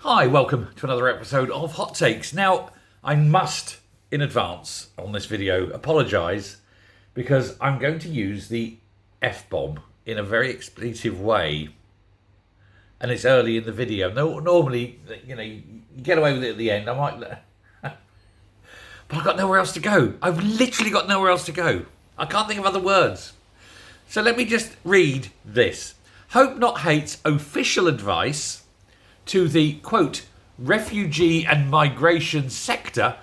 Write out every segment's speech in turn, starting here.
Hi, welcome to another episode of Hot Takes. Now, I must, in advance on this video, apologise because I'm going to use the F-bomb in a very expletive way. And it's early in the video. Normally, you get away with it at the end. I might... But I've got nowhere else to go. I've literally got nowhere else to go. I can't think of other words. So let me just read this. Hope Not Hate's official advice to the, quote, refugee and migration sector,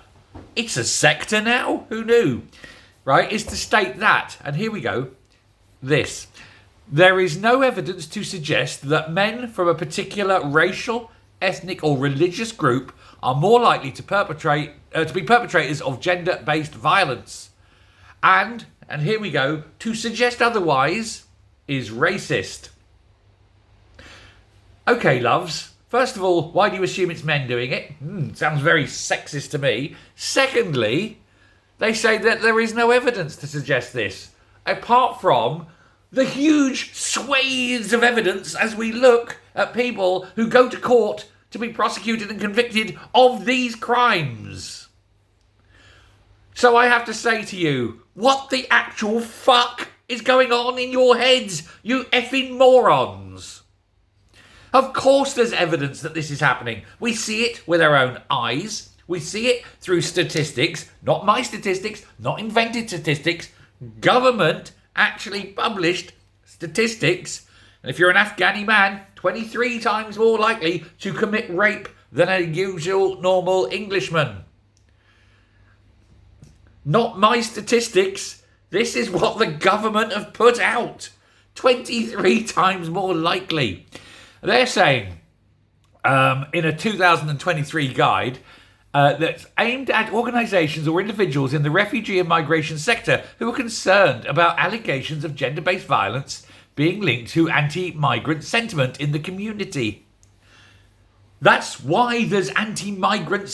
it's a sector now? Who knew? Right, is to state that, and here we go, this. There is no evidence to suggest that men from a particular racial, ethnic or religious group are more likely to be perpetrators of gender-based violence. And here we go, to suggest otherwise is racist. Okay, loves. First of all, why do you assume it's men doing it? Sounds very sexist to me. Secondly, they say that there is no evidence to suggest this, apart from the huge swathes of evidence as we look at people who go to court to be prosecuted and convicted of these crimes. So I have to say to you, what the actual fuck is going on in your heads, you effing morons? Of course there's evidence that this is happening. We see it with our own eyes. We see it through statistics, not my statistics, not invented statistics. Government actually published statistics. And if you're an Afghani man, 23 times more likely to commit rape than a usual normal Englishman. Not my statistics. This is what the government have put out. 23 times more likely. They're saying in a 2023 guide that's aimed at organisations or individuals in the refugee and migration sector who are concerned about allegations of gender-based violence being linked to anti-migrant sentiment in the community. That's why there's anti-migrant,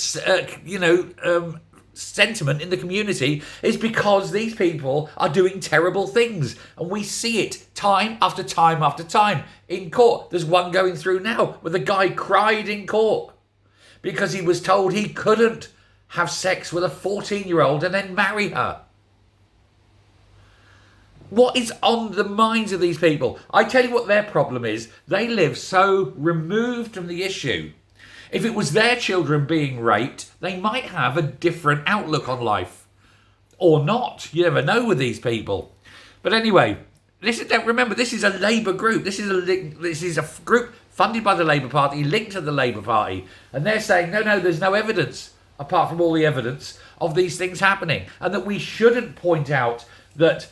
sentiment in the community, is because these people are doing terrible things. And we see it time after time after time in court. There's one going through now where the guy cried in court because he was told he couldn't have sex with a 14-year-old and then marry her. What is on the minds of these people? I tell you what their problem is. They live so removed from the issue. If it was their children being raped, they might have a different outlook on life. Or not. You never know with these people. But anyway, remember, this is a Labour group. This is a group funded by the Labour Party, linked to the Labour Party. And they're saying, no, there's no evidence, apart from all the evidence, of these things happening. And that we shouldn't point out that,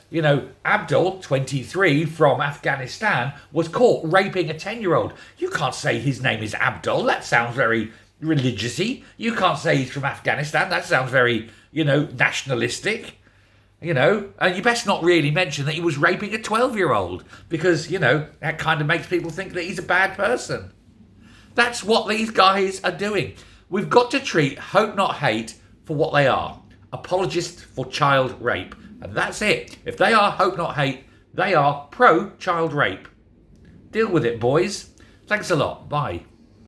Abdul, 23, from Afghanistan, was caught raping a 10-year-old. You can't say his name is Abdul. That sounds very religious-y. You can't say he's from Afghanistan. That sounds very, nationalistic. And you best not really mention that he was raping a 12-year-old because, that kind of makes people think that he's a bad person. That's what these guys are doing. We've got to treat Hope Not Hate for what they are. Apologists for child rape. And that's it. If they are Hope Not Hate, they are pro-child rape. Deal with it, boys. Thanks a lot. Bye.